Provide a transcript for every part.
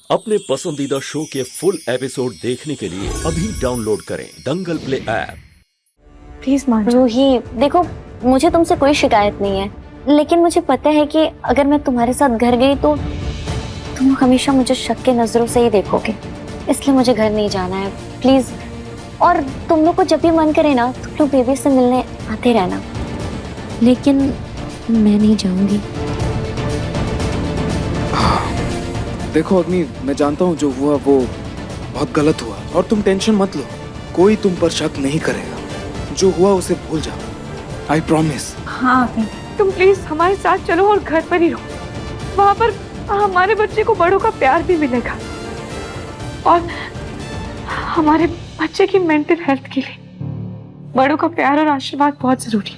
अपने पसंदीदा शो के फुल एपिसोड देखने के लिए अभी डाउनलोड करें दंगल प्ले ऐप। प्लीज मान रूही, देखो मुझे तुमसे कोई शिकायत नहीं है, लेकिन मुझे पता है कि अगर मैं तुम्हारे साथ घर गई तो तुम हमेशा मुझे शक के नजरों से ही देखोगे, इसलिए मुझे घर नहीं जाना है प्लीज। और तुम लोग को जब भी मन करे ना तुम लोग बेबी से मिलने आते रहना, लेकिन मैं नहीं जाऊंगी। देखो अग्नि, मैं जानता हूँ जो हुआ वो बहुत गलत हुआ और तुम टेंशन मत लो, कोई तुम पर शक नहीं करेगा। जो हुआ उसे भूल जाओ, आई प्रॉमिस। हाँ, तुम प्लीज हमारे साथ चलो और घर पर ही रहो। वहाँ पर हमारे बच्चे को बड़ों का प्यार भी मिलेगा और हमारे बच्चे की मेंटल हेल्थ के लिए बड़ों का प्यार और आशीर्वाद बहुत जरूरी।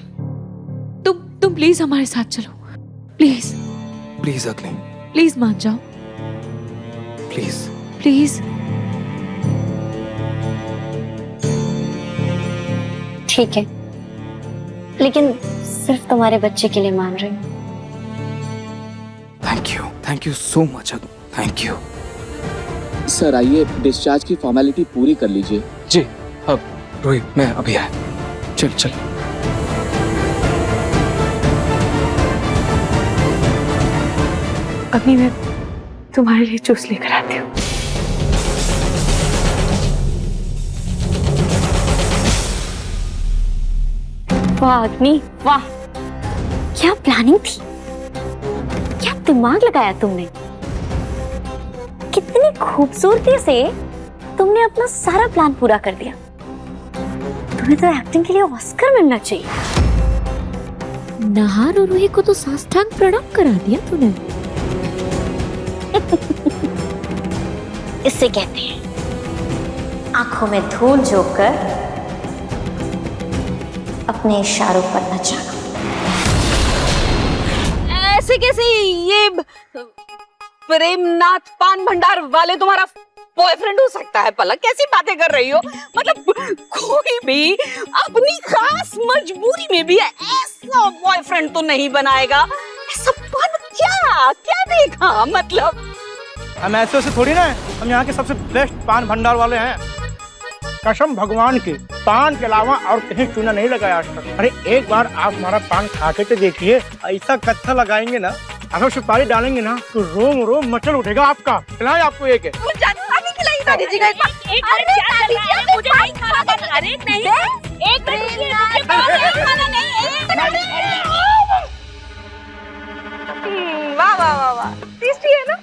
तुम प्लीज हमारे साथ चलो, प्लीज प्लीज अग्नि, प्लीज मान जाओ, प्लीज प्लीज। ठीक है, लेकिन सिर्फ तुम्हारे बच्चे के लिए मान रही हूँ। थैंक यू सो मच अग्नि, थैंक यू। सर आइए डिस्चार्ज की फॉर्मेलिटी पूरी कर लीजिए। जी, अब रोहित मैं अभी आया, चल। अभी मैं तुम्हारे लिए जूस लेकर आती हूँ। वाह अग्नि वाह, क्या प्लानिंग थी, क्या दिमाग लगाया तुमने। कितनी खूबसूरती से तुमने अपना सारा प्लान पूरा कर दिया। तुम्हें तो एक्टिंग के लिए ऑस्कर मिलना चाहिए। नहार और रूही को तो साष्टांग प्रणाम करा दिया तूने। इससे कहते हैं आंखों में धूल झोंककर अपने इशारों पर नचाना। ऐसे कैसे ये प्रेमनाथ पान भंडार वाले तुम्हारा बॉयफ्रेंड हो सकता है? पलक, कैसी बातें कर रही हो? मतलब कोई भी अपनी खास मजबूरी में भी ऐसा बॉयफ्रेंड तो नहीं बनाएगा। ऐसा पान क्या क्या देखा? मतलब हम ऐसे थोड़ी ना, हम यहाँ के सबसे बेस्ट पान भंडार वाले हैं। कसम भगवान की, पान के अलावा और कहीं चूना नहीं लगाया आज तक। अरे एक बार आप हमारा पान खा के तो देखिए, ऐसा कत्था लगाएंगे ना, अगर सुपारी डालेंगे ना तो रोम रोम मचल उठेगा आपका। खिलाए आपको एक है। दादी जी एक बार मुझे नहीं खाना था। अरे नहीं, एक वाह वाह वाह वाह, टेस्टी है ना?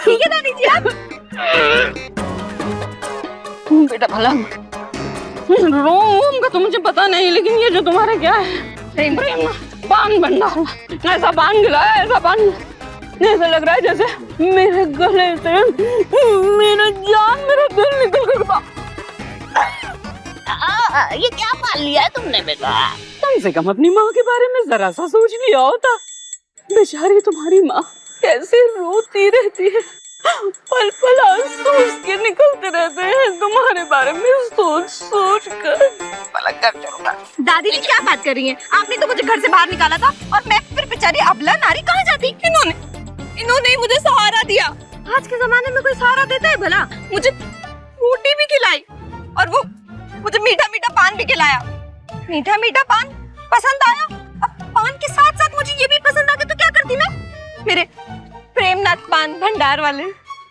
ठीक है दादी जी आप बेटा भला रोम का तो मुझे पता नहीं, लेकिन ये जो तुम्हारा क्या है प्रेम पान भंडार, ऐसा पान खिलाया, ऐसा पान ऐसा लग रहा है जैसे मेरे गले से मेरा जान, मेरा दिल निकल गया। ये क्या पाल लिया है तुमने बेटा? कम से कम अपनी माँ के बारे में जरा सा सोच लिया होता। बेचारी तुम्हारी माँ कैसे रोती रहती है, पल पल आंसू उसके निकलते रहते हैं तुम्हारे बारे में सोच सोच कर। पलक कर शुरू कर। दादी जी क्या बात कर रही हैं? आपने तो मुझे घर से बाहर निकाला था और मैं फिर बेचारी अबला नारी कहाँ जाती? इन्होंने मुझे सहारा दिया। आज के जमाने में कोई सहारा देता है भला? मुझे रोटी भी खिलाई और वो मुझे मीठा मीठा पान भी खिलाया। मीठा मीठा पान पसंद आया, अब पान के साथ साथ मुझे ये भी पसंद आ गया तो क्या करती मैं? मेरे प्रेमनाथ पान भंडार वाले।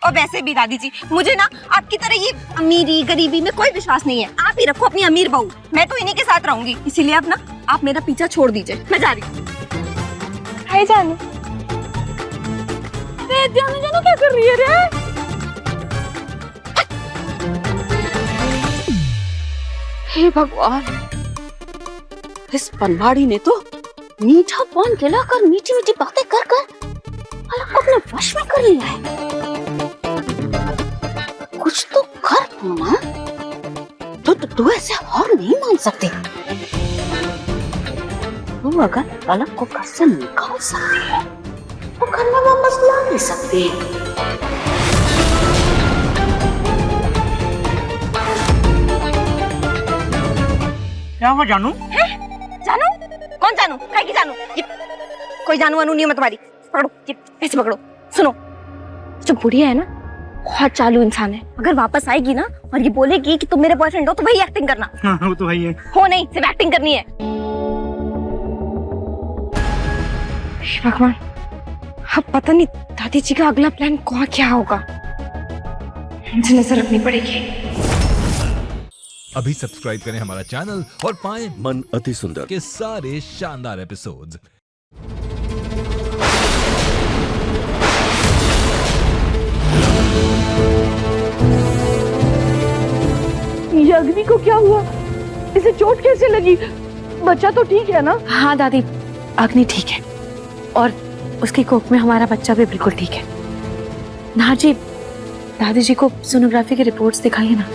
और वैसे भी दादी जी, मुझे ना आपकी तरह ये अमीरी गरीबी में कोई विश्वास नहीं है। आप ही रखो अपनी अमीर बहू, मैं तो इन्हीं के साथ रहूंगी। इसीलिए अब ना आप मेरा पीछा छोड़ दीजिए, मैं जा रही हूँ। हाय जानू, जानू जानू क्या कर रही है रे? हे भगवान, इस पनवाड़ी ने तो मीठा पान खिलाकर मीठी मीठी बातें कर कर अलग को अपने वश में कर लिया है। कुछ तो कर माँ, तू ऐसे हार नहीं मान सकती। तू अगर अलग को घर से निकाल सकती है तो घर में वापस ला नहीं सकती। क्या हुआ जानू? जानू? कौन जानू? काय की जानू? ये कोई जानू वानू नहीं है मैं तुम्हारी। पकड़ो, ये ऐसे पकड़ो। सुनो, जो बुढ़िया है ना, बहुत चालू इंसान है। अगर वापस आएगी ना और ये बोलेगी कि तुम मेरे बॉयफ्रेंड हो, तो वही एक्टिंग करना। हाँ, वो तो भाई है। हो नहीं, सिर्फ एक्टिंग करनी है। भगवान, अब पता नहीं दादी जी का अगला प्लान क्या होगा। मुझे नजर रखनी पड़ेगी। अभी सब्सक्राइब करें हमारा चैनल और पाएं मन अति सुंदर के सारे शानदार एपिसोड्स। ये अग्नि को क्या हुआ? इसे चोट कैसे लगी? बच्चा तो ठीक है ना? हाँ दादी, अग्नि ठीक है और उसकी कोख में हमारा बच्चा भी बिल्कुल ठीक है। नाहर जी, दादी जी को सोनोग्राफी की रिपोर्ट्स दिखाइए ना।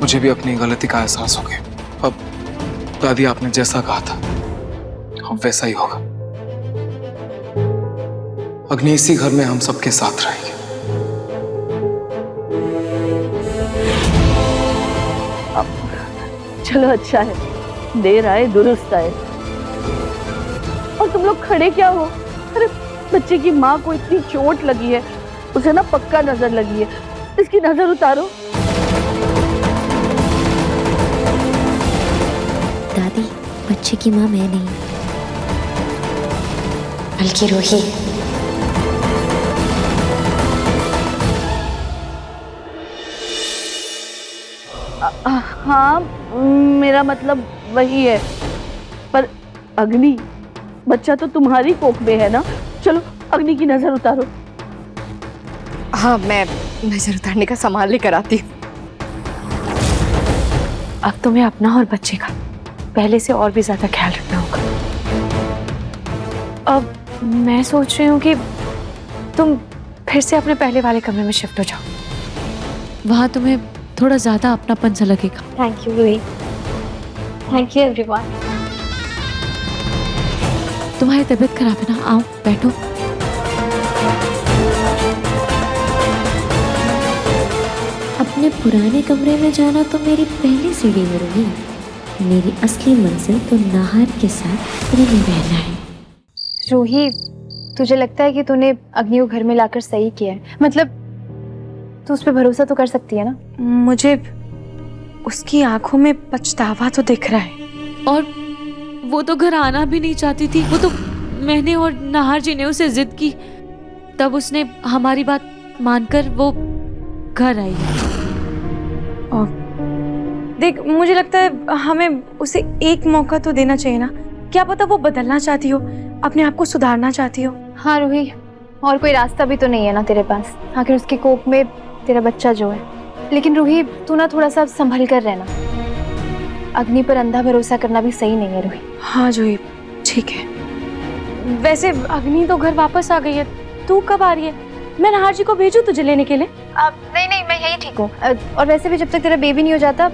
मुझे भी अपनी गलती का एहसास हो गया। अब दादी आपने जैसा कहा था अब वैसा ही होगा। अग्नि इसी घर में हम सबके साथ रहेंगे। चलो अच्छा है, देर आए दुरुस्त आए। और तुम लोग खड़े क्या हो? अरे बच्चे की माँ को इतनी चोट लगी है, उसे ना पक्का नजर लगी है, इसकी नजर उतारो। दादी, बच्चे की माँ मैं नहीं, बल्कि रूही। हाँ, मेरा मतलब वही है, पर अग्नि, बच्चा तो तुम्हारी कोख में है ना। चलो अग्नि की नजर उतारो। हाँ, मैं नजर उतारने का सामान लेकर आती हूँ। अब तुम्हें अपना और बच्चे का पहले से और भी ज्यादा ख्याल रखना होगा। अब मैं सोच रही हूँ कि तुम फिर से अपने पहले वाले कमरे में शिफ्ट हो जाओ। वहाँ तुम्हें थोड़ा ज्यादा अपनापन सा लगेगा। Thank you Ruhi, thank you everyone. तुम्हारी तबीयत खराब है ना, आओ बैठो। अपने पुराने कमरे में जाना तो मेरी पहली सीढ़ी में रूही। मेरी असली मंजिल तो नाहर के साथ रूही रहना है। रूही, तुझे लगता है कि तूने अग्नि को घर में लाकर सही किया है? मतलब तू उस पर भरोसा तो कर सकती है ना? मुझे उसकी आंखों में पछतावा तो दिख रहा है। और वो तो घर आना भी नहीं चाहती थी। वो तो मैंने और नाहर जी ने उसे जिद की, तब उसने हमारी बात मानकर वो घर आई है। और देख, मुझे लगता है हमें उसे एक मौका तो देना चाहिए ना। क्या पता वो बदलना चाहती हो, अपने आप को सुधारना चाहती हो। हाँ रूही, और कोई रास्ता भी तो नहीं है ना तेरे पास, आखिर उसकी कोख में तेरा बच्चा जो है। लेकिन रूही, तू ना थोड़ा सा संभल कर रहना। अग्नि पर अंधा भरोसा करना भी सही नहीं है रूही। हाँ जूही, ठीक है। वैसे अग्नि तो घर वापस आ गई है, तू कब आ रही है? मैं नाहर जी को भेजूं तुझे लेने के लिए? नहीं नहीं, मैं यही ठीक हूँ। और वैसे भी जब तक तेरा बेबी नहीं हो जाता,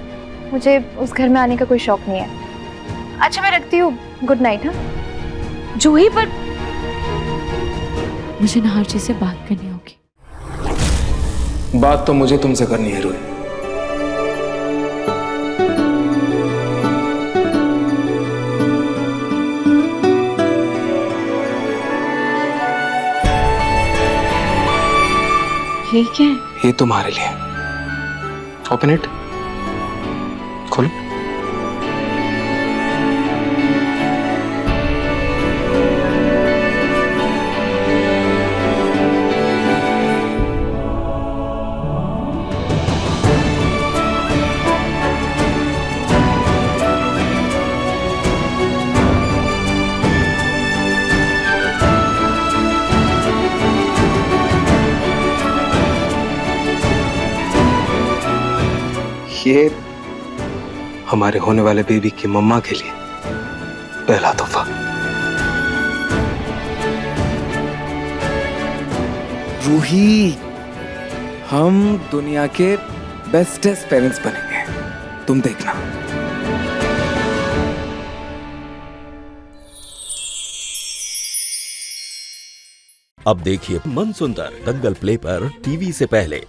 मुझे उस घर में आने का कोई शौक नहीं है। अच्छा, मैं रखती हूँ। Good night. हाँ जूही, पर मुझे नाहर जी से बात करनी होगी। बात तो मुझे तुमसे करनी है रूही। ये क्या है? ये तुम्हारे लिए। ओपन इट, खोलो। ये हमारे होने वाले बेबी की मम्मा के लिए पहला तोहफा। रूही, हम दुनिया के बेस्टेस्ट पेरेंट्स बनेंगे, तुम देखना। अब देखिए मन सुंदर दंगल प्ले पर टीवी से पहले।